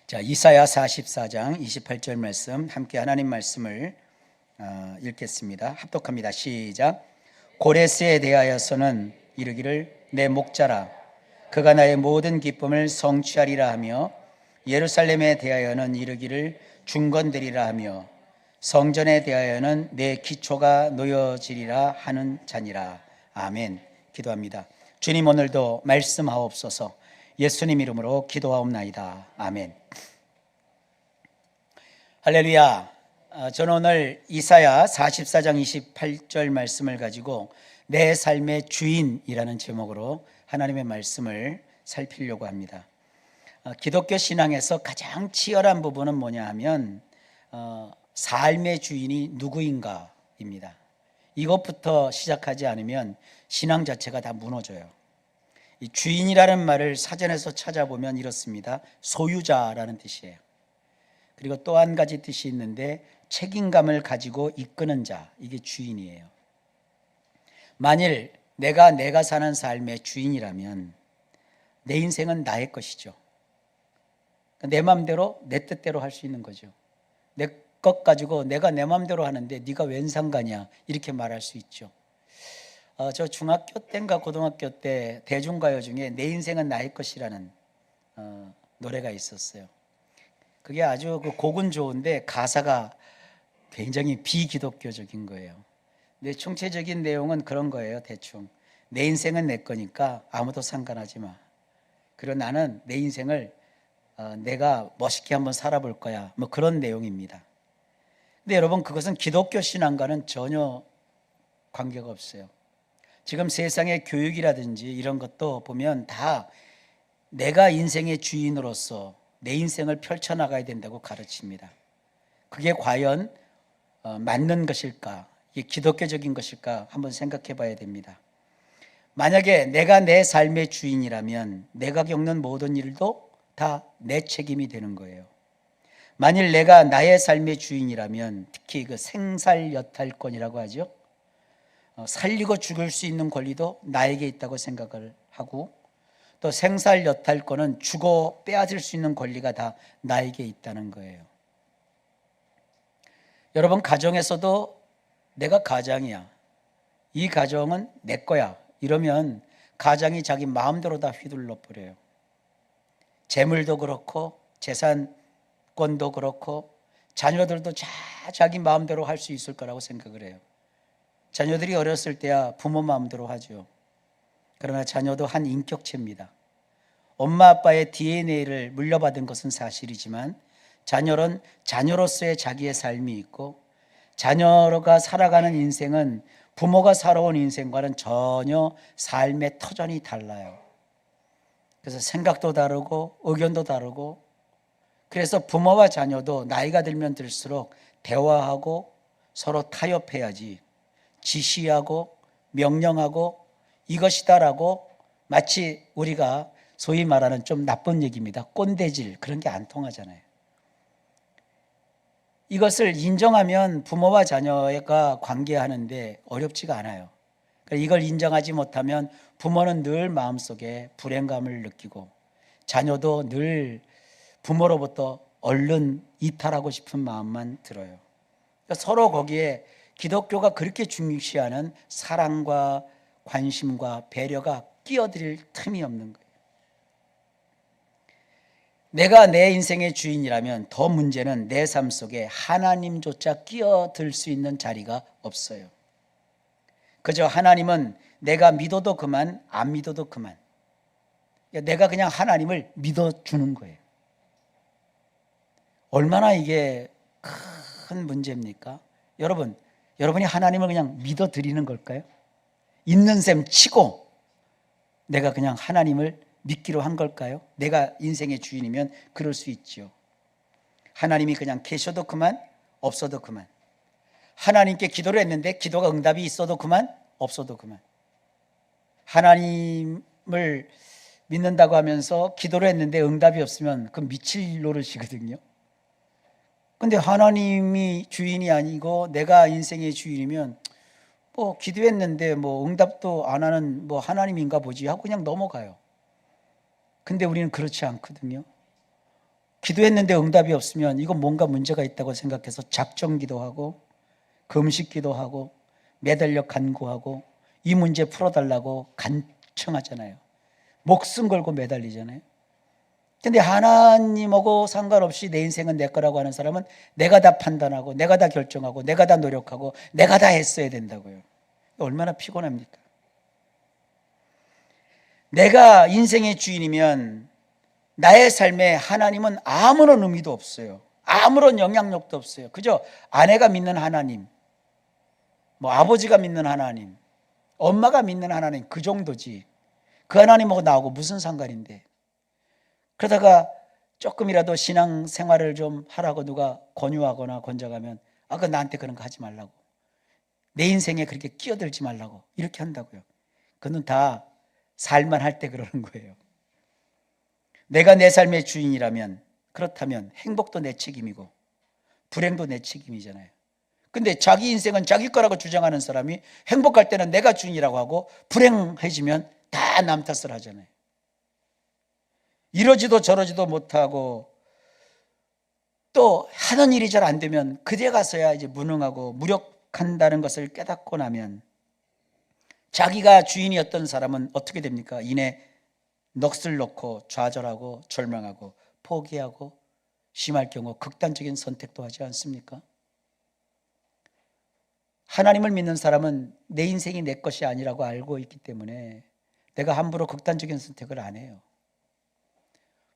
자, 이사야 44장 28절 말씀 함께 하나님 말씀을 읽겠습니다. 합독합니다. 시작. 고레스에 대하여서는 이르기를 내 목자라 그가 나의 모든 기쁨을 성취하리라 하며 예루살렘에 대하여는 이르기를 중건되리라 하며 성전에 대하여는 내 기초가 놓여지리라 하는 자니라. 아멘. 기도합니다. 주님, 오늘도 말씀하옵소서. 예수님 이름으로 기도하옵나이다. 아멘. 할렐루야. 저는 오늘 이사야 44장 28절 말씀을 가지고 내 삶의 주인이라는 제목으로 하나님의 말씀을 살피려고 합니다. 기독교 신앙에서 가장 치열한 부분은 뭐냐 하면 삶의 주인이 누구인가입니다. 이것부터 시작하지 않으면 신앙 자체가 다 무너져요. 이 주인이라는 말을 사전에서 찾아보면 이렇습니다. 소유자라는 뜻이에요. 그리고 또 한 가지 뜻이 있는데 책임감을 가지고 이끄는 자, 이게 주인이에요. 만일 내가 사는 삶의 주인이라면 내 인생은 나의 것이죠. 내 마음대로 내 뜻대로 할 수 있는 거죠. 내 것 가지고 내가 내 마음대로 하는데 네가 웬 상관이야, 이렇게 말할 수 있죠. 저 중학교 때인가 고등학교 때 대중가요 중에 내 인생은 나의 것이라는 노래가 있었어요. 그게 아주 그 곡은 좋은데 가사가 굉장히 비기독교적인 거예요. 근데 총체적인 내용은 그런 거예요. 대충 내 인생은 내 거니까 아무도 상관하지 마. 그리고 나는 내 인생을 내가 멋있게 한번 살아볼 거야, 뭐 그런 내용입니다. 근데 여러분, 그것은 기독교 신앙과는 전혀 관계가 없어요. 지금 세상의 교육이라든지 이런 것도 보면 다 내가 인생의 주인으로서 내 인생을 펼쳐나가야 된다고 가르칩니다. 그게 과연 맞는 것일까? 이게 기독교적인 것일까? 한번 생각해 봐야 됩니다. 만약에 내가 내 삶의 주인이라면 내가 겪는 모든 일도 다 내 책임이 되는 거예요. 만일 내가 나의 삶의 주인이라면 특히 그 생살여탈권이라고 하죠. 살리고 죽을 수 있는 권리도 나에게 있다고 생각을 하고, 또 생살여탈권은 주고 빼앗을 수 있는 권리가 다 나에게 있다는 거예요. 여러분, 가정에서도 내가 가장이야, 이 가정은 내 거야, 이러면 가장이 자기 마음대로 다 휘둘러 버려요. 재물도 그렇고 재산권도 그렇고 자녀들도 자기 마음대로 할 수 있을 거라고 생각을 해요. 자녀들이 어렸을 때야 부모 마음대로 하죠. 그러나 자녀도 한 인격체입니다. 엄마 아빠의 DNA를 물려받은 것은 사실이지만 자녀는 자녀로서의 자기의 삶이 있고, 자녀가 살아가는 인생은 부모가 살아온 인생과는 전혀 삶의 터전이 달라요. 그래서 생각도 다르고 의견도 다르고, 그래서 부모와 자녀도 나이가 들면 들수록 대화하고 서로 타협해야지, 지시하고 명령하고 이것이다라고 마치 우리가 소위 말하는 좀 나쁜 얘기입니다, 꼰대질, 그런 게 안 통하잖아요. 이것을 인정하면 부모와 자녀가 관계하는데 어렵지가 않아요. 이걸 인정하지 못하면 부모는 늘 마음속에 불행감을 느끼고 자녀도 늘 부모로부터 얼른 이탈하고 싶은 마음만 들어요. 서로 거기에 기독교가 그렇게 중시하는 사랑과 관심과 배려가 끼어들 틈이 없는 거예요. 내가 내 인생의 주인이라면 더 문제는 내 삶 속에 하나님조차 끼어들 수 있는 자리가 없어요. 그저 하나님은 내가 믿어도 그만, 안 믿어도 그만. 내가 그냥 하나님을 믿어주는 거예요. 얼마나 이게 큰 문제입니까? 여러분이 하나님을 그냥 믿어드리는 걸까요? 있는 셈 치고 내가 그냥 하나님을 믿기로 한 걸까요? 내가 인생의 주인이면 그럴 수 있죠. 하나님이 그냥 계셔도 그만, 없어도 그만. 하나님께 기도를 했는데 기도가 응답이 있어도 그만, 없어도 그만. 하나님을 믿는다고 하면서 기도를 했는데 응답이 없으면 그건 미칠 노릇이거든요. 근데 하나님이 주인이 아니고 내가 인생의 주인이면 뭐 기도했는데 뭐 응답도 안 하는 뭐 하나님인가 보지 하고 그냥 넘어가요. 근데 우리는 그렇지 않거든요. 기도했는데 응답이 없으면 이건 뭔가 문제가 있다고 생각해서 작정기도 하고 금식기도 하고 매달려 간구하고 이 문제 풀어달라고 간청하잖아요. 목숨 걸고 매달리잖아요. 근데 하나님하고 상관없이 내 인생은 내 거라고 하는 사람은 내가 다 판단하고 내가 다 결정하고 내가 다 노력하고 내가 다 했어야 된다고요. 얼마나 피곤합니까? 내가 인생의 주인이면 나의 삶에 하나님은 아무런 의미도 없어요. 아무런 영향력도 없어요. 그저 아내가 믿는 하나님, 뭐 아버지가 믿는 하나님, 엄마가 믿는 하나님, 그 정도지. 그 하나님하고 나하고 무슨 상관인데. 그러다가 조금이라도 신앙 생활을 좀 하라고 누가 권유하거나 권장하면 그 나한테 그런 거 하지 말라고, 내 인생에 그렇게 끼어들지 말라고 이렇게 한다고요. 그건 다 살만 할 때 그러는 거예요. 내가 내 삶의 주인이라면, 그렇다면 행복도 내 책임이고 불행도 내 책임이잖아요. 근데 자기 인생은 자기 거라고 주장하는 사람이 행복할 때는 내가 주인이라고 하고 불행해지면 다 남 탓을 하잖아요. 이러지도 저러지도 못하고 또 하는 일이 잘 안 되면 그때 가서야 이제 무능하고 무력한다는 것을 깨닫고 나면 자기가 주인이었던 사람은 어떻게 됩니까? 이내 넋을 놓고 좌절하고 절망하고 포기하고 심할 경우 극단적인 선택도 하지 않습니까? 하나님을 믿는 사람은 내 인생이 내 것이 아니라고 알고 있기 때문에 내가 함부로 극단적인 선택을 안 해요.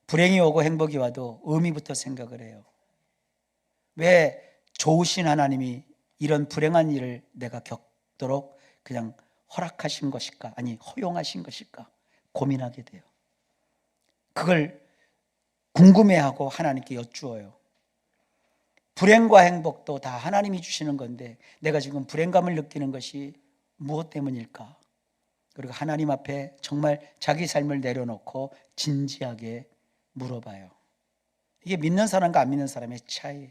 불행이 오고 행복이 와도 의미부터 생각을 해요. 왜 좋으신 하나님이 이런 불행한 일을 내가 겪도록 그냥 허락하신 것일까? 아니 허용하신 것일까? 고민하게 돼요. 그걸 궁금해하고 하나님께 여쭈어요. 불행과 행복도 다 하나님이 주시는 건데 내가 지금 불행감을 느끼는 것이 무엇 때문일까? 그리고 하나님 앞에 정말 자기 삶을 내려놓고 진지하게 물어봐요. 이게 믿는 사람과 안 믿는 사람의 차이예요.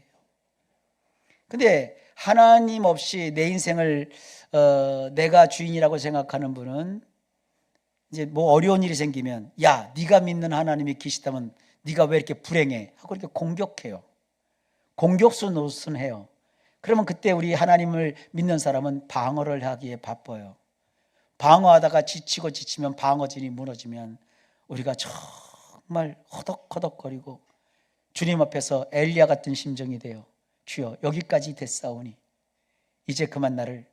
근데 하나님 없이 내 인생을 내가 주인이라고 생각하는 분은 이제 뭐 어려운 일이 생기면 야, 네가 믿는 하나님이 계시다면 네가 왜 이렇게 불행해? 하고 이렇게 공격해요. 공격수 노릇은 해요. 그러면 그때 우리 하나님을 믿는 사람은 방어를 하기에 바빠요. 방어하다가 지치면 방어진이 무너지면 우리가 정말 허덕허덕거리고 주님 앞에서 엘리야 같은 심정이 돼요. 주여, 여기까지 됐사오니 이제 그만 나를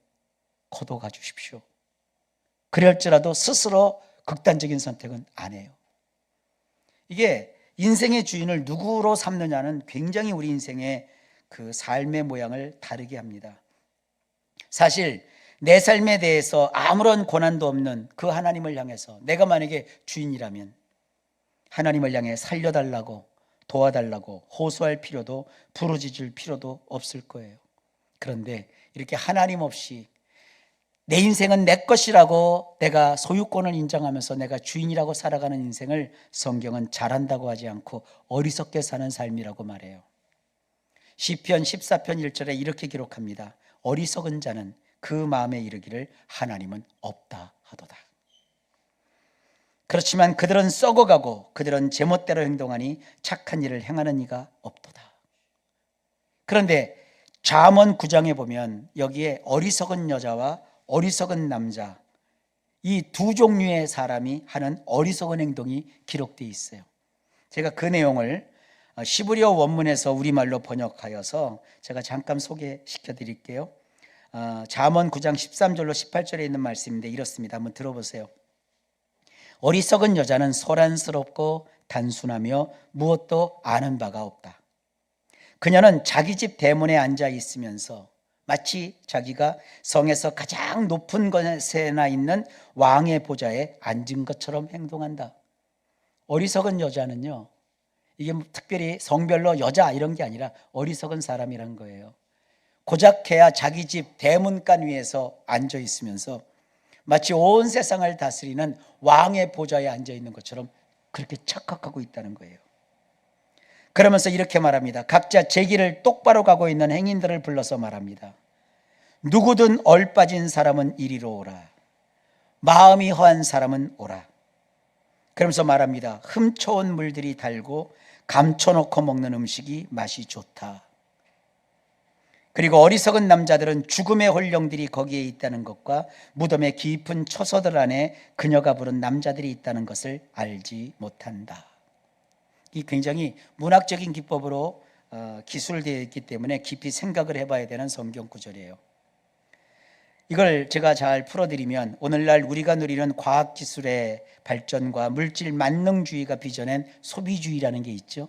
거둬가 주십시오. 그럴지라도 스스로 극단적인 선택은 안 해요. 이게 인생의 주인을 누구로 삼느냐는 굉장히 우리 인생의 그 삶의 모양을 다르게 합니다. 사실 내 삶에 대해서 아무런 고난도 없는 그 하나님을 향해서 내가 만약에 주인이라면 하나님을 향해 살려달라고 도와달라고 호소할 필요도 부르짖을 필요도 없을 거예요. 그런데 이렇게 하나님 없이 내 인생은 내 것이라고 내가 소유권을 인정하면서 내가 주인이라고 살아가는 인생을 성경은 잘한다고 하지 않고 어리석게 사는 삶이라고 말해요. 시편 14편 1절에 이렇게 기록합니다. 어리석은 자는 그 마음에 이르기를 하나님은 없다 하도다. 그렇지만 그들은 썩어가고 그들은 제멋대로 행동하니 착한 일을 행하는 이가 없도다. 그런데 잠언 9장에 보면 여기에 어리석은 여자와 어리석은 남자, 이 두 종류의 사람이 하는 어리석은 행동이 기록되어 있어요. 제가 그 내용을 시브리어 원문에서 우리말로 번역하여서 제가 잠깐 소개시켜 드릴게요. 잠언 9장 13절로 18절에 있는 말씀인데 이렇습니다. 한번 들어보세요. 어리석은 여자는 소란스럽고 단순하며 무엇도 아는 바가 없다. 그녀는 자기 집 대문에 앉아 있으면서 마치 자기가 성에서 가장 높은 곳에나 있는 왕의 보좌에 앉은 것처럼 행동한다. 어리석은 여자는요, 이게 특별히 성별로 여자 이런 게 아니라 어리석은 사람이란 거예요. 고작해야 자기 집 대문간 위에서 앉아 있으면서 마치 온 세상을 다스리는 왕의 보좌에 앉아 있는 것처럼 그렇게 착각하고 있다는 거예요. 그러면서 이렇게 말합니다. 각자 제 길을 똑바로 가고 있는 행인들을 불러서 말합니다. 누구든 얼빠진 사람은 이리로 오라. 마음이 허한 사람은 오라. 그러면서 말합니다. 흠초온 물들이 달고 감춰놓고 먹는 음식이 맛이 좋다. 그리고 어리석은 남자들은 죽음의 혼령들이 거기에 있다는 것과 무덤의 깊은 처소들 안에 그녀가 부른 남자들이 있다는 것을 알지 못한다. 이 굉장히 문학적인 기법으로 기술되어 있기 때문에 깊이 생각을 해봐야 되는 성경 구절이에요. 이걸 제가 잘 풀어드리면 오늘날 우리가 누리는 과학기술의 발전과 물질 만능주의가 빚어낸 소비주의라는 게 있죠.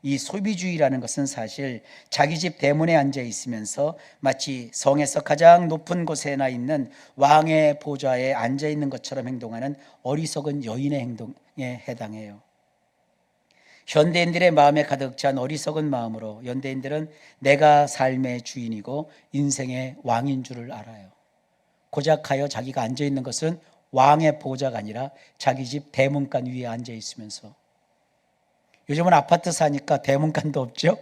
이 소비주의라는 것은 사실 자기 집 대문에 앉아 있으면서 마치 성에서 가장 높은 곳에나 있는 왕의 보좌에 앉아 있는 것처럼 행동하는 어리석은 여인의 행동에 해당해요. 현대인들의 마음에 가득 찬 어리석은 마음으로 현대인들은 내가 삶의 주인이고 인생의 왕인 줄을 알아요. 고작하여 자기가 앉아 있는 것은 왕의 보좌가 아니라 자기 집 대문간 위에 앉아 있으면서, 요즘은 아파트 사니까 대문간도 없죠.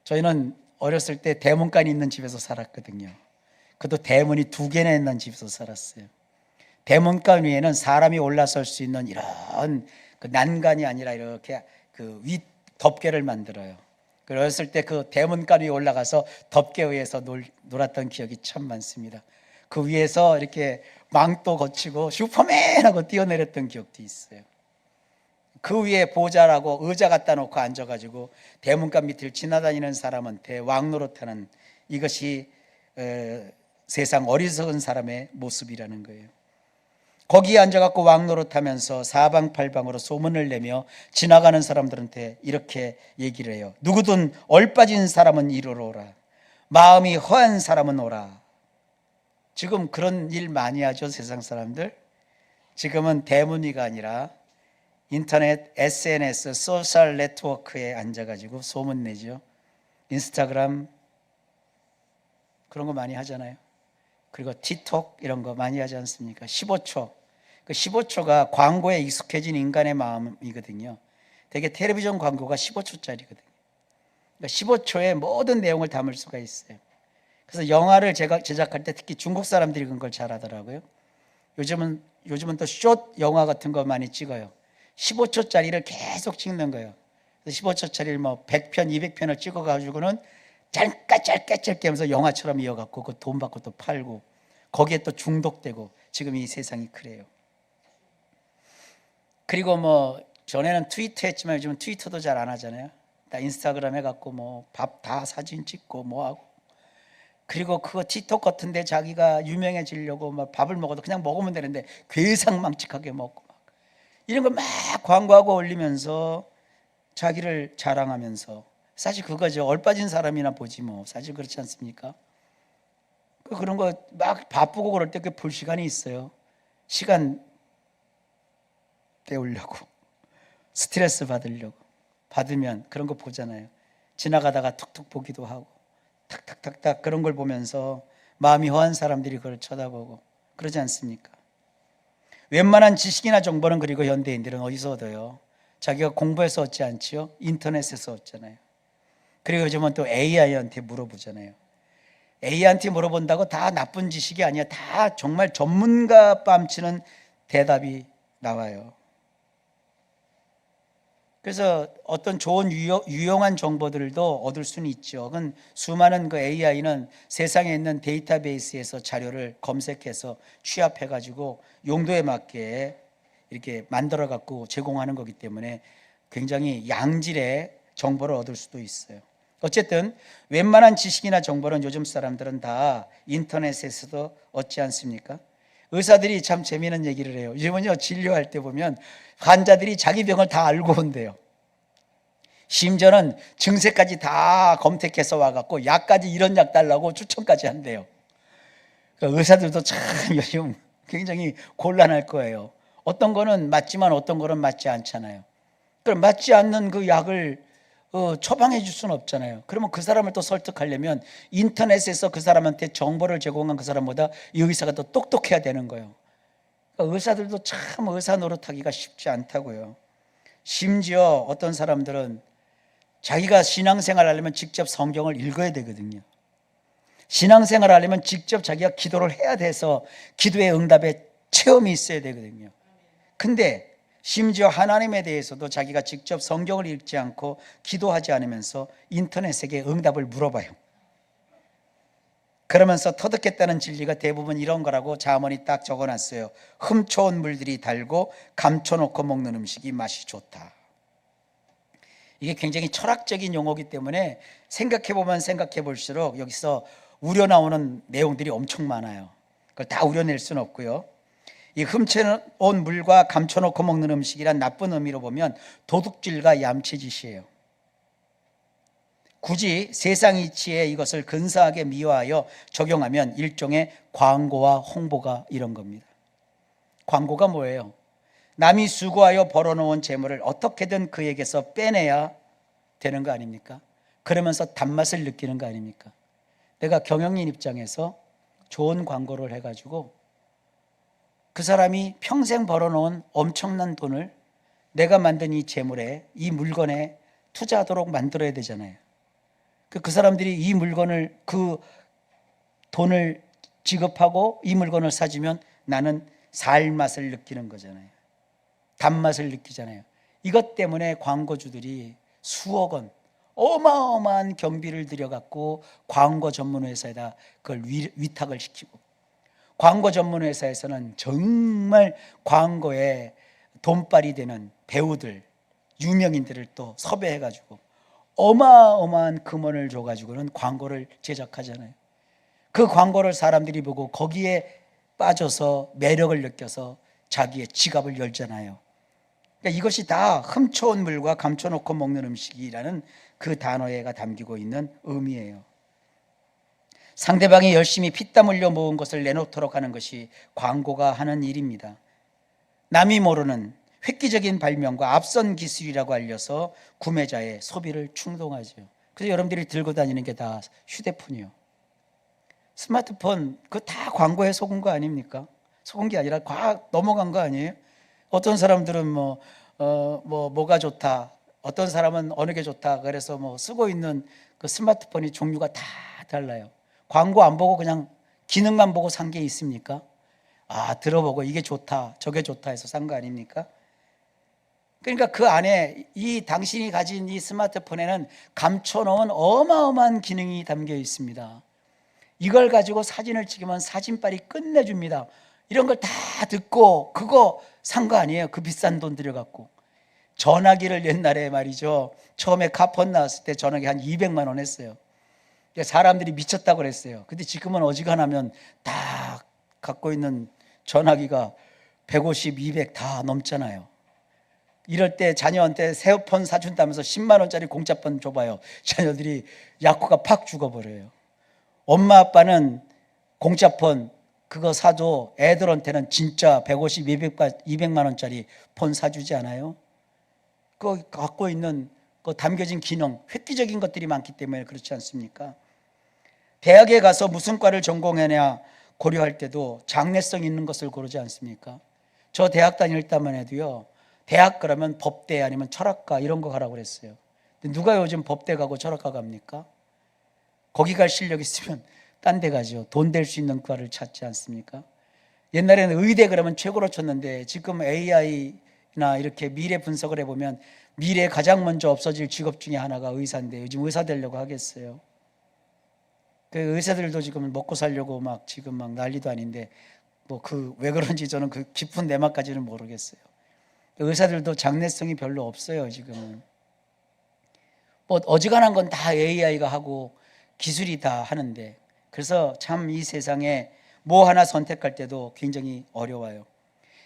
저희는 어렸을 때 대문간이 있는 집에서 살았거든요. 그것도 대문이 2개나 있는 집에서 살았어요. 대문간 위에는 사람이 올라설 수 있는 이런 그 난간이 아니라 이렇게 그 윗 덮개를 만들어요. 어렸을 때 그 대문간 위에 올라가서 덮개 위에서 놀았던 기억이 참 많습니다. 그 위에서 이렇게 망토 거치고 슈퍼맨하고 뛰어내렸던 기억도 있어요. 그 위에 보좌라고 의자 갖다 놓고 앉아가지고 대문간 밑을 지나다니는 사람한테 왕노릇하는, 이것이 세상 어리석은 사람의 모습이라는 거예요. 거기에 앉아갖고 왕노릇하면서 사방팔방으로 소문을 내며 지나가는 사람들한테 이렇게 얘기를 해요. 누구든 얼빠진 사람은 이리로 오라. 마음이 허한 사람은 오라. 지금 그런 일 많이 하죠, 세상 사람들. 지금은 대문위가 아니라 인터넷, SNS, 소셜 네트워크에 앉아가지고 소문내죠. 인스타그램 그런 거 많이 하잖아요. 그리고 틱톡 이런 거 많이 하지 않습니까? 15초. 그 15초가 광고에 익숙해진 인간의 마음이거든요. 되게 텔레비전 광고가 15초짜리거든요. 그러니까 15초에 모든 내용을 담을 수가 있어요. 그래서 영화를 제작할 때 특히 중국 사람들이 그런 걸 잘하더라고요. 요즘은 또 숏 영화 같은 거 많이 찍어요. 15초짜리를 계속 찍는 거예요. 그래서 15초짜리를 뭐 100편, 200편을 찍어가지고는 짧게 하면서 영화처럼 이어갖고 그 돈 받고 또 팔고, 거기에 또 중독되고, 지금 이 세상이 그래요. 그리고 뭐 전에는 트위터 했지만 요즘은 트위터도 잘 안 하잖아요. 다 인스타그램 해갖고 뭐 밥 다 사진 찍고 뭐하고, 그리고 그거 틱톡 같은데 자기가 유명해지려고 막 밥을 먹어도 그냥 먹으면 되는데 괴상망측하게 먹고 막 이런 거 막 광고하고 올리면서 자기를 자랑하면서, 사실 그거죠. 얼빠진 사람이나 보지 뭐. 사실 그렇지 않습니까? 그런 거 막 바쁘고 그럴 때 그 볼 시간이 있어요. 시간 때우려고, 스트레스 받으면 그런 거 보잖아요. 지나가다가 툭툭 보기도 하고 탁탁탁탁 그런 걸 보면서 마음이 허한 사람들이 그걸 쳐다보고 그러지 않습니까? 웬만한 지식이나 정보는 그리고 현대인들은 어디서 얻어요? 자기가 공부해서 얻지 않지요? 인터넷에서 얻잖아요. 그리고 요즘은 또 AI한테 물어보잖아요. AI한테 물어본다고 다 나쁜 지식이 아니야. 다 정말 전문가 뺨치는 대답이 나와요. 그래서 어떤 좋은 유용한 정보들도 얻을 수는 있죠. 그건 수많은 그 AI는 세상에 있는 데이터베이스에서 자료를 검색해서 취합해가지고 용도에 맞게 이렇게 만들어갖고 제공하는 거기 때문에 굉장히 양질의 정보를 얻을 수도 있어요. 어쨌든 웬만한 지식이나 정보는 요즘 사람들은 다 인터넷에서도 얻지 않습니까? 의사들이 참 재미있는 얘기를 해요. 요즘은요, 진료할 때 보면 환자들이 자기 병을 다 알고 온대요. 심지어는 증세까지 다 검색해서 와갖고 약까지 이런 약 달라고 추천까지 한대요. 그러니까 의사들도 참 요즘 굉장히 곤란할 거예요. 어떤 거는 맞지만 어떤 거는 맞지 않잖아요. 그럼 맞지 않는 그 약을 처방해 줄 수는 없잖아요. 그러면 그 사람을 또 설득하려면 인터넷에서 그 사람한테 정보를 제공한 그 사람보다 이 의사가 더 똑똑해야 되는 거예요. 그러니까 의사들도 참 의사 노릇하기가 쉽지 않다고요. 심지어 어떤 사람들은 자기가 신앙생활 하려면 직접 성경을 읽어야 되거든요. 신앙생활 하려면 직접 자기가 기도를 해야 돼서 기도의 응답에 체험이 있어야 되거든요. 근데 심지어 하나님에 대해서도 자기가 직접 성경을 읽지 않고 기도하지 않으면서 인터넷에게 응답을 물어봐요. 그러면서 터득했다는 진리가 대부분 이런 거라고 자문이 딱 적어놨어요. 흠초온 물들이 달고 감춰놓고 먹는 음식이 맛이 좋다. 이게 굉장히 철학적인 용어이기 때문에 생각해보면 생각해볼수록 여기서 우려나오는 내용들이 엄청 많아요. 그걸 다 우려낼 수는 없고요. 이 흠쳐온 물과 감춰놓고 먹는 음식이란 나쁜 의미로 보면 도둑질과 얌체짓이에요. 굳이 세상 이치에 이것을 근사하게 미화하여 적용하면 일종의 광고와 홍보가 이런 겁니다. 광고가 뭐예요? 남이 수고하여 벌어놓은 재물을 어떻게든 그에게서 빼내야 되는 거 아닙니까? 그러면서 단맛을 느끼는 거 아닙니까? 내가 경영인 입장에서 좋은 광고를 해가지고 그 사람이 평생 벌어놓은 엄청난 돈을 내가 만든 이 재물에, 이 물건에 투자하도록 만들어야 되잖아요. 그 사람들이 이 물건을, 그 돈을 지급하고 이 물건을 사주면 나는 살 맛을 느끼는 거잖아요. 단맛을 느끼잖아요. 이것 때문에 광고주들이 수억 원, 어마어마한 경비를 들여갖고 광고 전문 회사에다 그걸 위탁을 시키고, 광고 전문 회사에서는 정말 광고에 돈발이 되는 배우들, 유명인들을 또 섭외해가지고 어마어마한 금원을 줘가지고는 광고를 제작하잖아요. 그 광고를 사람들이 보고 거기에 빠져서 매력을 느껴서 자기의 지갑을 열잖아요. 그러니까 이것이 다 흠초온 물과 감춰놓고 먹는 음식이라는 그 단어에가 담기고 있는 의미예요. 상대방이 열심히 피땀 흘려 모은 것을 내놓도록 하는 것이 광고가 하는 일입니다. 남이 모르는 획기적인 발명과 앞선 기술이라고 알려서 구매자의 소비를 충동하죠. 그래서 여러분들이 들고 다니는 게 다 휴대폰이요. 스마트폰, 그거 다 광고에 속은 거 아닙니까? 속은 게 아니라 과학 넘어간 거 아니에요? 어떤 사람들은 뭐가 좋다, 어떤 사람은 어느 게 좋다, 그래서 쓰고 있는 그 스마트폰이 종류가 다 달라요. 광고 안 보고 그냥 기능만 보고 산 게 있습니까? 들어보고 이게 좋다, 저게 좋다 해서 산 거 아닙니까? 그러니까 그 안에 이 당신이 가진 이 스마트폰에는 감춰놓은 어마어마한 기능이 담겨 있습니다. 이걸 가지고 사진을 찍으면 사진빨이 끝내줍니다. 이런 걸 다 듣고 그거 산 거 아니에요? 그 비싼 돈 들여갖고. 전화기를 옛날에 말이죠, 처음에 카폰 나왔을 때 전화기 한 200만 원 했어요. 사람들이 미쳤다고 그랬어요. 근데 지금은 어지간하면 다 갖고 있는 전화기가 150, 200 다 넘잖아요. 이럴 때 자녀한테 새 폰 사준다면서 10만 원짜리 공짜폰 줘봐요. 자녀들이 약호가 팍 죽어버려요. 엄마 아빠는 공짜폰 그거 사도 애들한테는 진짜 150, 200만 원짜리 폰 사주지 않아요? 그거 갖고 있는 그 담겨진 기능, 획기적인 것들이 많기 때문에 그렇지 않습니까? 대학에 가서 무슨 과를 전공하냐 고려할 때도 장래성 있는 것을 고르지 않습니까? 저 대학 다닐 때만 해도요, 대학 그러면 법대 아니면 철학과 이런 거 가라고 그랬어요. 근데 누가 요즘 법대 가고 철학과 갑니까? 거기 갈 실력 있으면 딴 데 가죠. 돈 될 수 있는 과를 찾지 않습니까? 옛날에는 의대 그러면 최고로 쳤는데 지금 AI나 이렇게 미래 분석을 해보면 미래에 가장 먼저 없어질 직업 중에 하나가 의사인데 요즘 의사 되려고 하겠어요? 그 의사들도 지금 먹고 살려고 지금 난리도 아닌데 왜 그런지 저는 그 깊은 내막까지는 모르겠어요. 의사들도 장래성이 별로 없어요. 지금은 어지간한 건 다 AI가 하고 기술이 다 하는데, 그래서 참 이 세상에 뭐 하나 선택할 때도 굉장히 어려워요.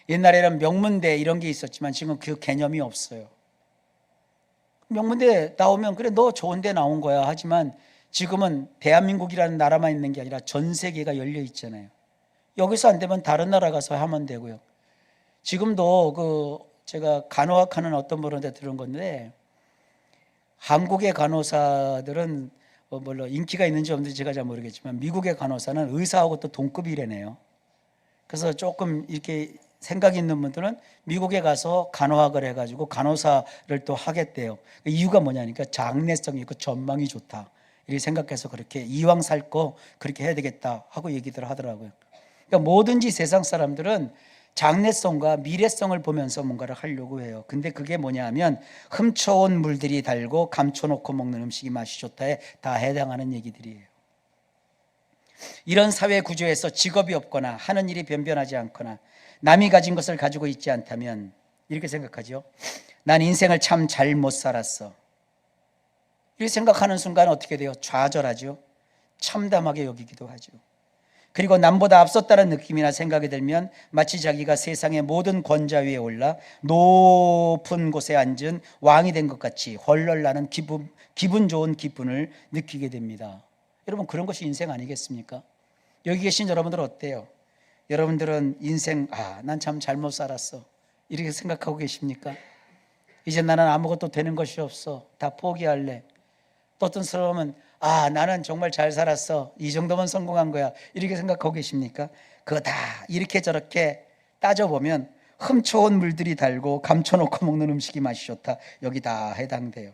옛날에는 명문대 이런 게 있었지만 지금 그 개념이 없어요. 명문대 나오면 그래 너 좋은 데 나온 거야 하지만 지금은 대한민국이라는 나라만 있는 게 아니라 전 세계가 열려 있잖아요. 여기서 안 되면 다른 나라 가서 하면 되고요. 지금도 제가 간호학하는 어떤 분한테 들은 건데, 한국의 간호사들은 물론 인기가 있는지 없는지 제가 잘 모르겠지만 미국의 간호사는 의사하고 또 동급이래네요. 그래서 조금 이렇게 생각이 있는 분들은 미국에 가서 간호학을 해가지고 간호사를 또 하겠대요. 이유가 뭐냐니까 장래성이 있고 전망이 좋다 이렇게 생각해서 그렇게 이왕 살 거 그렇게 해야 되겠다 하고 얘기들 하더라고요. 그러니까 뭐든지 세상 사람들은 장래성과 미래성을 보면서 뭔가를 하려고 해요. 근데 그게 뭐냐 하면 훔쳐온 물들이 달고 감춰놓고 먹는 음식이 맛이 좋다에 다 해당하는 얘기들이에요. 이런 사회 구조에서 직업이 없거나 하는 일이 변변하지 않거나 남이 가진 것을 가지고 있지 않다면 이렇게 생각하죠. 난 인생을 참 잘 못 살았어. 이렇게 생각하는 순간 어떻게 돼요? 좌절하죠. 참담하게 여기기도 하죠. 그리고 남보다 앞섰다는 느낌이나 생각이 들면 마치 자기가 세상의 모든 권좌 위에 올라 높은 곳에 앉은 왕이 된 것 같이 헐헐 나는 기분 좋은 기분을 느끼게 됩니다. 여러분, 그런 것이 인생 아니겠습니까? 여기 계신 여러분들은 어때요? 여러분들은 인생 난 참 잘못 살았어 이렇게 생각하고 계십니까? 이제 나는 아무것도 되는 것이 없어, 다 포기할래. 또 어떤 사람은 나는 정말 잘 살았어, 이 정도면 성공한 거야 이렇게 생각하고 계십니까? 그거 다 이렇게 저렇게 따져보면 훔쳐온 물들이 달고 감춰놓고 먹는 음식이 맛이 좋다, 여기 다 해당돼요.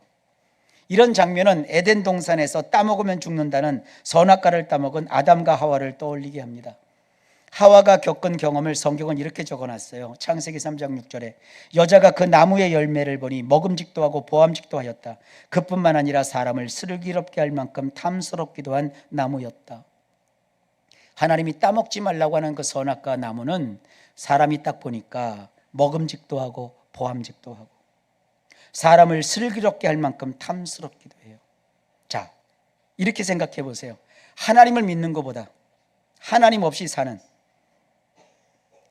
이런 장면은 에덴 동산에서 따먹으면 죽는다는 선악과를 따먹은 아담과 하와를 떠올리게 합니다. 하와가 겪은 경험을 성경은 이렇게 적어놨어요. 창세기 3장 6절에 여자가 그 나무의 열매를 보니 먹음직도 하고 보암직도 하였다. 그뿐만 아니라 사람을 슬기롭게 할 만큼 탐스럽기도 한 나무였다. 하나님이 따먹지 말라고 하는 그 선악과 나무는 사람이 딱 보니까 먹음직도 하고 보암직도 하고 사람을 슬기롭게 할 만큼 탐스럽기도 해요. 자, 이렇게 생각해 보세요. 하나님을 믿는 것보다 하나님 없이 사는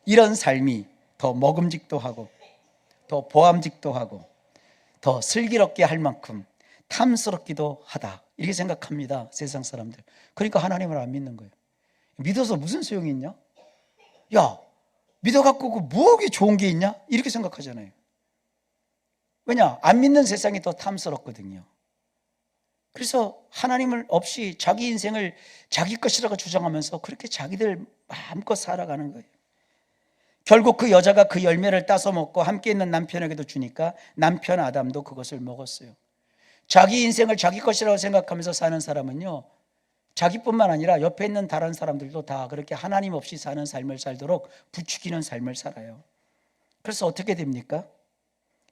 이런 삶이 더 먹음직도 하고 더 보암직도 하고 더 슬기롭게 할 만큼 탐스럽기도 하다, 이렇게 생각합니다, 세상 사람들. 그러니까 하나님을 안 믿는 거예요. 믿어서 무슨 소용이 있냐? 야, 믿어갖고 그 뭐가 좋은 게 있냐? 이렇게 생각하잖아요. 왜냐? 안 믿는 세상이 더 탐스럽거든요. 그래서 하나님을 없이 자기 인생을 자기 것이라고 주장하면서 그렇게 자기들 마음껏 살아가는 거예요. 결국 그 여자가 그 열매를 따서 먹고 함께 있는 남편에게도 주니까 남편 아담도 그것을 먹었어요. 자기 인생을 자기 것이라고 생각하면서 사는 사람은요, 자기뿐만 아니라 옆에 있는 다른 사람들도 다 그렇게 하나님 없이 사는 삶을 살도록 부추기는 삶을 살아요. 그래서 어떻게 됩니까?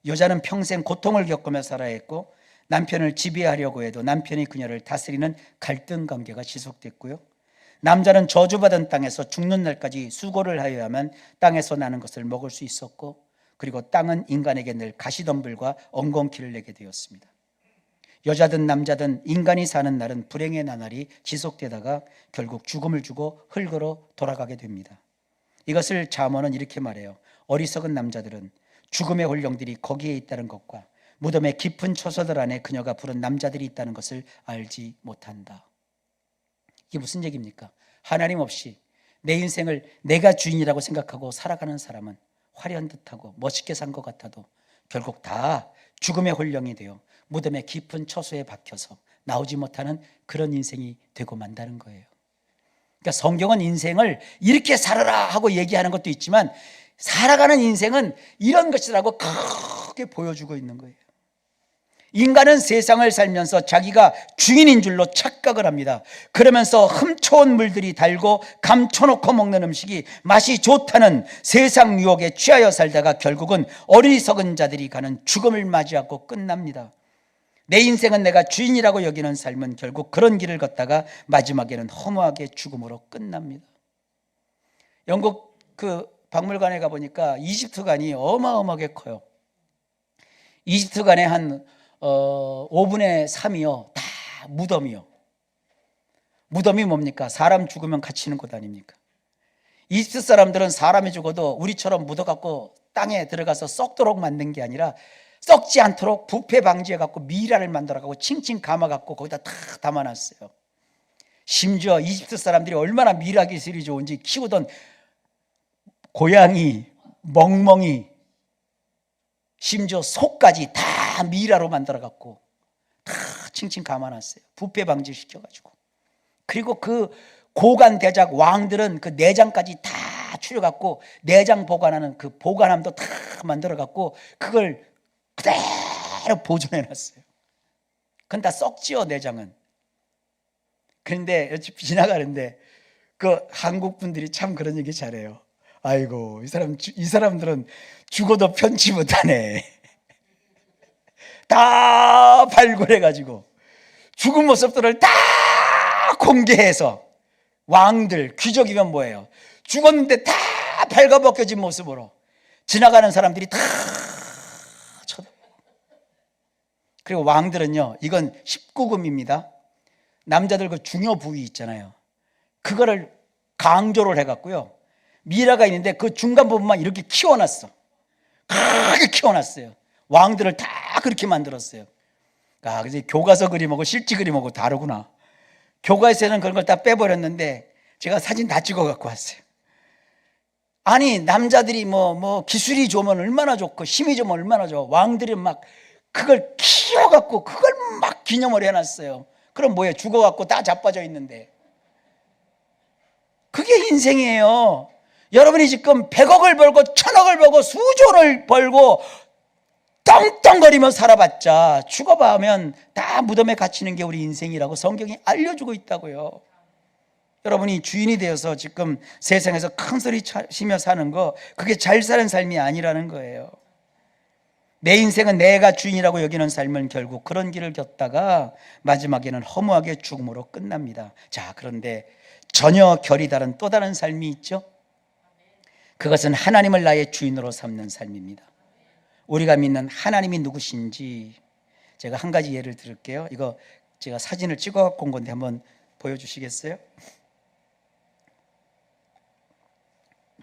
여자는 평생 고통을 겪으며 살아야 했고 남편을 지배하려고 해도 남편이 그녀를 다스리는 갈등 관계가 지속됐고요. 남자는 저주받은 땅에서 죽는 날까지 수고를 하여야만 땅에서 나는 것을 먹을 수 있었고, 그리고 땅은 인간에게 늘 가시덤불과 엉겅퀴를 내게 되었습니다. 여자든 남자든 인간이 사는 날은 불행의 나날이 지속되다가 결국 죽음을 주고 흙으로 돌아가게 됩니다. 이것을 잠언은 이렇게 말해요. 어리석은 남자들은 죽음의 혼령들이 거기에 있다는 것과 무덤의 깊은 초소들 안에 그녀가 부른 남자들이 있다는 것을 알지 못한다. 이게 무슨 얘기입니까? 하나님 없이 내 인생을 내가 주인이라고 생각하고 살아가는 사람은 화려한 듯하고 멋있게 산 것 같아도 결국 다 죽음의 혼령이 되어 무덤의 깊은 처소에 박혀서 나오지 못하는 그런 인생이 되고 만다는 거예요. 그러니까 성경은 인생을 이렇게 살아라 하고 얘기하는 것도 있지만 살아가는 인생은 이런 것이라고 크게 보여주고 있는 거예요. 인간은 세상을 살면서 자기가 주인인 줄로 착각을 합니다. 그러면서 훔쳐온 물들이 달고 감춰놓고 먹는 음식이 맛이 좋다는 세상 유혹에 취하여 살다가 결국은 어리석은 자들이 가는 죽음을 맞이하고 끝납니다. 내 인생은 내가 주인이라고 여기는 삶은 결국 그런 길을 걷다가 마지막에는 허무하게 죽음으로 끝납니다. 영국 그 박물관에 가보니까 이집트관이 어마어마하게 커요. 이집트관에 한 5분의 3이요 다 무덤이요. 무덤이 뭡니까? 사람 죽으면 갇히는 곳 아닙니까? 이집트 사람들은 사람이 죽어도 우리처럼 묻어갖고 땅에 들어가서 썩도록 만든 게 아니라 썩지 않도록 부패 방지해갖고 미라를 만들어갖고 칭칭 감아갖고 거기다 다 담아놨어요. 심지어 이집트 사람들이 얼마나 미라 기술이 좋은지 키우던 고양이, 멍멍이, 심지어 소까지 다 미라로 만들어갖고 다 칭칭 감아놨어요. 부패 방지 시켜가지고. 그리고 그 고관 대작 왕들은 그 내장까지 다 추려갖고 내장 보관하는 그 보관함도 다 만들어갖고 그걸 그대로 보존해놨어요. 그건 다 썩지요, 내장은. 그런데 지나가는데 그 한국 분들이 참 그런 얘기 잘해요. 아이고, 이 사람들은 죽어도 편치 못하네. 다 발굴해가지고 죽은 모습들을 다 공개해서 왕들, 귀족이면 뭐예요? 죽었는데 다 발가벗겨진 모습으로 지나가는 사람들이 다 쳐다. 그리고 왕들은요, 이건 19금입니다. 남자들 그 중요 부위 있잖아요. 그거를 강조를 해갖고요, 미라가 있는데 그 중간 부분만 이렇게 키워놨어. 크게 키워놨어요. 왕들을 다 그렇게 만들었어요. 아, 그래서 교과서 그림하고 실제 그림하고 다르구나. 교과서에는 그런 걸 다 빼버렸는데 제가 사진 다 찍어 갖고 왔어요. 아니, 남자들이 뭐 기술이 좋으면 얼마나 좋고 힘이 좋으면 얼마나 좋아. 왕들이 막 그걸 키워갖고 그걸 막 기념을 해놨어요. 그럼 뭐예요? 죽어갖고 다 자빠져 있는데. 그게 인생이에요. 여러분이 지금 100억을 벌고 1000억을 벌고 수조를 벌고 떵떵거리며 살아봤자 죽어봐면 다 무덤에 갇히는 게 우리 인생이라고 성경이 알려주고 있다고요. 여러분이 주인이 되어서 지금 세상에서 큰 소리 치며 사는 거, 그게 잘 사는 삶이 아니라는 거예요. 내 인생은 내가 주인이라고 여기는 삶은 결국 그런 길을 걷다가 마지막에는 허무하게 죽음으로 끝납니다. 자, 그런데 전혀 결이 다른 또 다른 삶이 있죠. 그것은 하나님을 나의 주인으로 삼는 삶입니다. 우리가 믿는 하나님이 누구신지 제가 한 가지 예를 들을게요. 이거 제가 사진을 찍어 갖고 온 건데 한번 보여주시겠어요?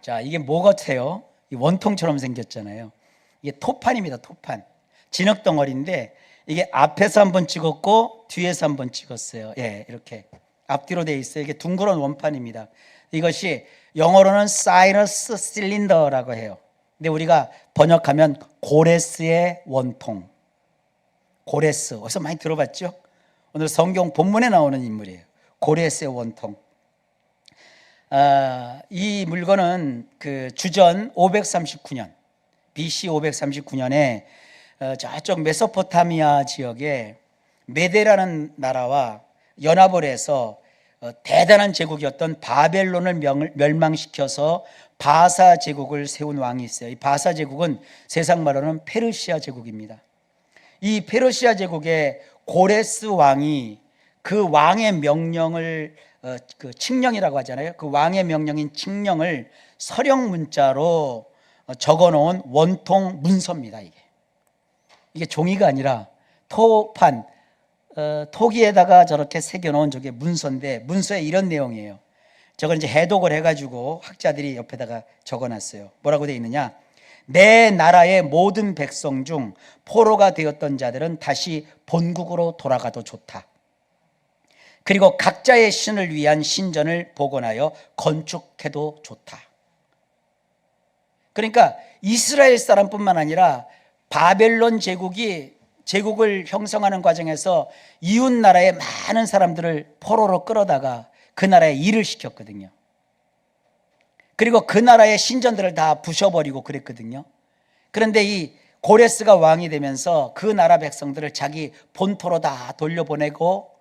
자, 이게 뭐 같아요? 이 원통처럼 생겼잖아요. 이게 토판입니다. 토판. 진흙덩어리인데 이게 앞에서 한번 찍었고 뒤에서 한번 찍었어요. 예, 이렇게 앞뒤로 되어 있어요. 이게 둥그런 원판입니다. 이것이 영어로는 사이러스 실린더라고 해요. 근데 우리가 번역하면 고레스의 원통. 고레스, 어디서 많이 들어봤죠? 오늘 성경 본문에 나오는 인물이에요. 고레스의 원통. 이 물건은 그 주전 539년 BC 539년에 저쪽 메소포타미아 지역에 메데라는 나라와 연합을 해서 대단한 제국이었던 바벨론을 멸망시켜서 바사 제국을 세운 왕이 있어요. 이 바사 제국은 세상 말로는 페르시아 제국입니다. 이 페르시아 제국의 고레스 왕이 그 왕의 명령을 그 칙령이라고 하잖아요. 그 왕의 명령인 칙령을 서령 문자로 적어놓은 원통 문서입니다. 이게 종이가 아니라 토판, 토기에다가 저렇게 새겨놓은 저게 문서인데, 문서에 이런 내용이에요. 저걸 이제 해독을 해가지고 학자들이 옆에다가 적어놨어요. 뭐라고 되어 있느냐? 내 나라의 모든 백성 중 포로가 되었던 자들은 다시 본국으로 돌아가도 좋다. 그리고 각자의 신을 위한 신전을 복원하여 건축해도 좋다. 그러니까 이스라엘 사람뿐만 아니라 바벨론 제국을 형성하는 과정에서 이웃 나라의 많은 사람들을 포로로 끌어다가 그 나라에 일을 시켰거든요. 그리고 그 나라의 신전들을 다 부셔버리고 그랬거든요. 그런데 이 고레스가 왕이 되면서 그 나라 백성들을 자기 본토로 다 돌려보내고,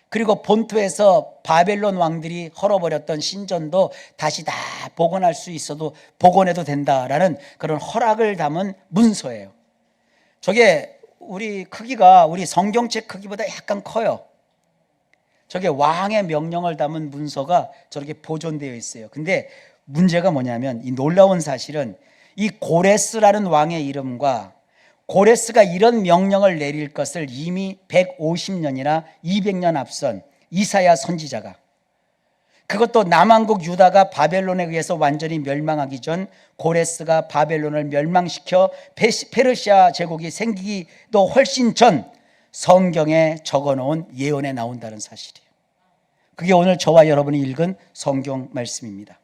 그리고 본토에서 바벨론 왕들이 헐어버렸던 신전도 다시 다 복원할 수 있어도 복원해도 된다라는 그런 허락을 담은 문서예요. 저게 우리 크기가 우리 성경책 크기보다 약간 커요. 저게 왕의 명령을 담은 문서가 저렇게 보존되어 있어요. 근데 문제가 뭐냐면, 이 놀라운 사실은 이 고레스라는 왕의 이름과 고레스가 이런 명령을 내릴 것을 이미 150년이나 200년 앞선 이사야 선지자가, 그것도 남왕국 유다가 바벨론에 의해서 완전히 멸망하기 전 고레스가 바벨론을 멸망시켜 페르시아 제국이 생기기도 훨씬 전 성경에 적어놓은 예언에 나온다는 사실이에요. 그게 오늘 저와 여러분이 읽은 성경 말씀입니다.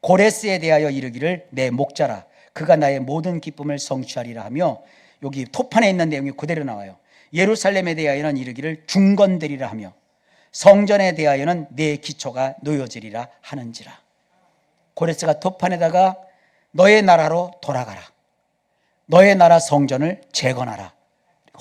고레스에 대하여 이르기를 내 목자라, 그가 나의 모든 기쁨을 성취하리라 하며, 여기 토판에 있는 내용이 그대로 나와요. 예루살렘에 대하여는 이르기를 중건되리라 하며, 성전에 대하여는 내 기초가 놓여지리라 하는지라. 고레스가 토판에다가 너의 나라로 돌아가라, 너의 나라 성전을 재건하라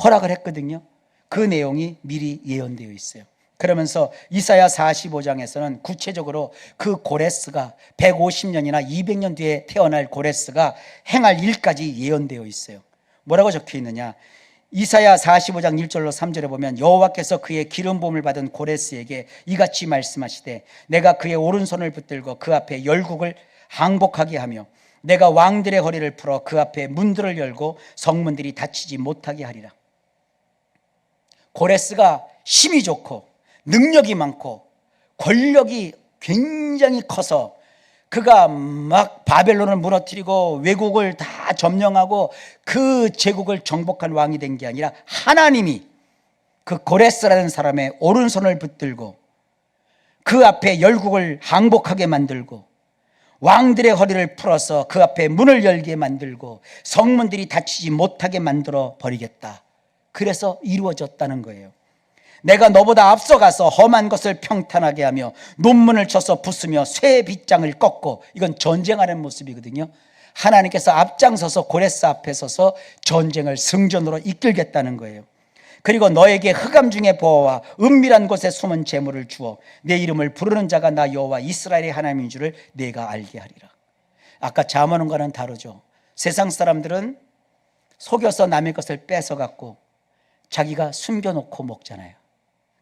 허락을 했거든요. 그 내용이 미리 예언되어 있어요. 그러면서 이사야 45장에서는 구체적으로 그 고레스가 150년이나 200년 뒤에 태어날 고레스가 행할 일까지 예언되어 있어요. 뭐라고 적혀 있느냐? 이사야 45장 1절로 3절에 보면 여호와께서 그의 기름 부음을 받은 고레스에게 이같이 말씀하시되 내가 그의 오른손을 붙들고 그 앞에 열국을 항복하게 하며 내가 왕들의 허리를 풀어 그 앞에 문들을 열고 성문들이 닫히지 못하게 하리라. 고레스가 힘이 좋고 능력이 많고 권력이 굉장히 커서 그가 막 바벨론을 무너뜨리고 외국을 다 점령하고 그 제국을 정복한 왕이 된 게 아니라 하나님이 그 고레스라는 사람의 오른손을 붙들고 그 앞에 열국을 항복하게 만들고 왕들의 허리를 풀어서 그 앞에 문을 열게 만들고 성문들이 닫히지 못하게 만들어 버리겠다. 그래서 이루어졌다는 거예요. 내가 너보다 앞서가서 험한 것을 평탄하게 하며 논문을 쳐서 부수며 쇠 빗장을 꺾고, 이건 전쟁하는 모습이거든요. 하나님께서 앞장서서 고레스 앞에 서서 전쟁을 승전으로 이끌겠다는 거예요. 그리고 너에게 흑암 중의 보화와 은밀한 곳에 숨은 재물을 주어 내 이름을 부르는 자가 나 여호와 이스라엘의 하나님인 줄을 내가 알게 하리라. 아까 잠언과는 다르죠. 세상 사람들은 속여서 남의 것을 뺏어갖고 자기가 숨겨놓고 먹잖아요.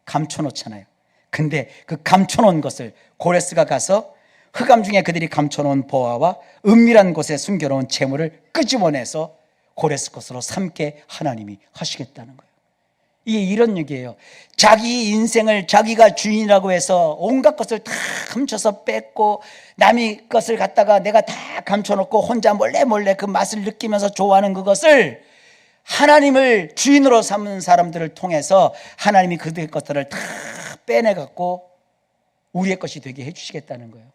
감춰놓잖아요. 근데 그 감춰놓은 것을 고레스가 가서 흑암 중에 그들이 감춰놓은 보화와 은밀한 곳에 숨겨놓은 재물을 끄집어내서 고레스 것으로 삼게 하나님이 하시겠다는 거예요. 이게 이런 얘기예요. 자기 인생을 자기가 주인이라고 해서 온갖 것을 다 훔쳐서 뺏고 남의 것을 갖다가 내가 다 감춰놓고 혼자 몰래 그 맛을 느끼면서 좋아하는 그것을 하나님을 주인으로 삼는 사람들을 통해서 하나님이 그들의 것들을 다 빼내갖고 우리의 것이 되게 해주시겠다는 거예요.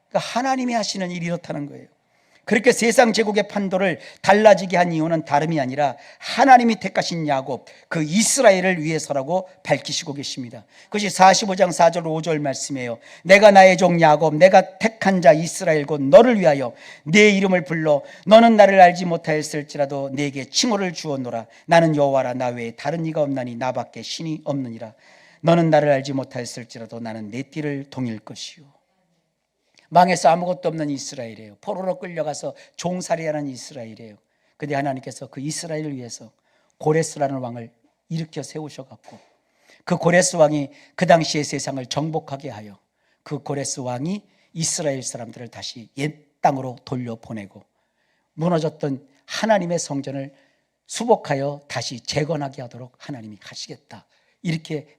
그러니까 하나님이 하시는 일이 이렇다는 거예요. 그렇게 세상 제국의 판도를 달라지게 한 이유는 다름이 아니라 하나님이 택하신 야곱, 그 이스라엘을 위해서라고 밝히시고 계십니다. 그것이 45장 4절 5절 말씀이에요. 내가 나의 종 야곱, 내가 택한 자 이스라엘 곧 너를 위하여 내 이름을 불러 너는 나를 알지 못하였을지라도 내게 칭호를 주었노라. 나는 여호와라. 나 외에 다른 이가 없나니 나밖에 신이 없느니라. 너는 나를 알지 못하였을지라도 나는 내 띠를 동일 것이요. 망해서 아무것도 없는 이스라엘이에요. 포로로 끌려가서 종살이하는 이스라엘이에요. 그런데 하나님께서 그 이스라엘을 위해서 고레스라는 왕을 일으켜 세우셔갖고 그 고레스 왕이 그 당시의 세상을 정복하게 하여 그 고레스 왕이 이스라엘 사람들을 다시 옛 땅으로 돌려보내고 무너졌던 하나님의 성전을 수복하여 다시 재건하게 하도록 하나님이 하시겠다. 이렇게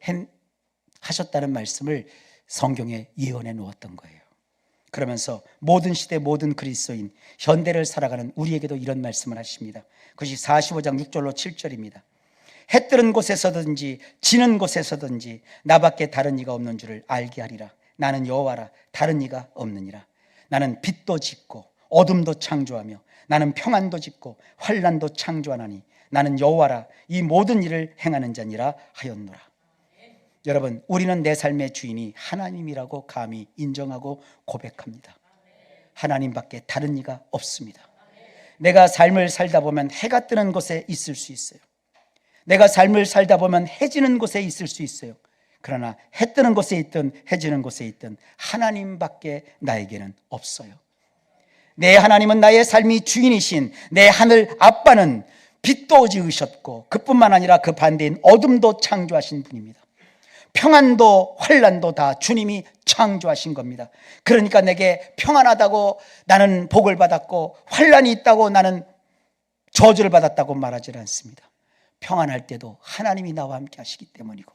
하셨다는 말씀을 성경에 예언해 놓았던 거예요. 그러면서 모든 시대 모든 그리스도인 현대를 살아가는 우리에게도 이런 말씀을 하십니다. 그것이 45장 6절로 7절입니다. 해 뜨는 곳에서든지 지는 곳에서든지 나밖에 다른 이가 없는 줄을 알게 하리라. 나는 여호와라. 다른 이가 없느니라. 나는 빛도 짓고 어둠도 창조하며 나는 평안도 짓고 환난도 창조하나니 나는 여호와라. 이 모든 일을 행하는 자니라 하였노라. 여러분, 우리는 내 삶의 주인이 하나님이라고 감히 인정하고 고백합니다. 하나님밖에 다른 이가 없습니다. 내가 삶을 살다 보면 해가 뜨는 곳에 있을 수 있어요. 내가 삶을 살다 보면 해 지는 곳에 있을 수 있어요. 그러나 해 뜨는 곳에 있든 해 지는 곳에 있든 하나님밖에 나에게는 없어요. 내 하나님은 나의 삶이 주인이신 내 하늘 아빠는 빛도 지으셨고 그뿐만 아니라 그 반대인 어둠도 창조하신 분입니다. 평안도 환난도 다 주님이 창조하신 겁니다. 그러니까 내게 평안하다고 나는 복을 받았고 환난이 있다고 나는 저주를 받았다고 말하지 않습니다. 평안할 때도 하나님이 나와 함께 하시기 때문이고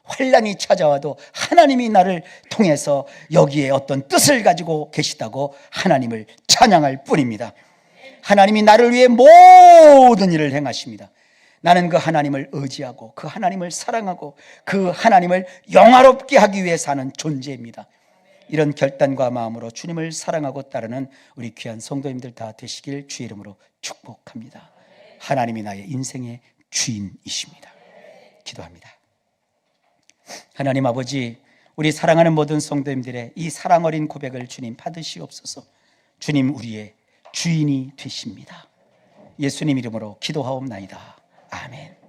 환난이 찾아와도 하나님이 나를 통해서 여기에 어떤 뜻을 가지고 계시다고 하나님을 찬양할 뿐입니다. 하나님이 나를 위해 모든 일을 행하십니다. 나는 그 하나님을 의지하고 그 하나님을 사랑하고 그 하나님을 영화롭게 하기 위해 사는 존재입니다. 이런 결단과 마음으로 주님을 사랑하고 따르는 우리 귀한 성도님들 다 되시길 주의 이름으로 축복합니다. 하나님이 나의 인생의 주인이십니다. 기도합니다. 하나님 아버지, 우리 사랑하는 모든 성도님들의 이 사랑 어린 고백을 주님 받으시옵소서. 주님 우리의 주인이 되십니다. 예수님 이름으로 기도하옵나이다. 아멘.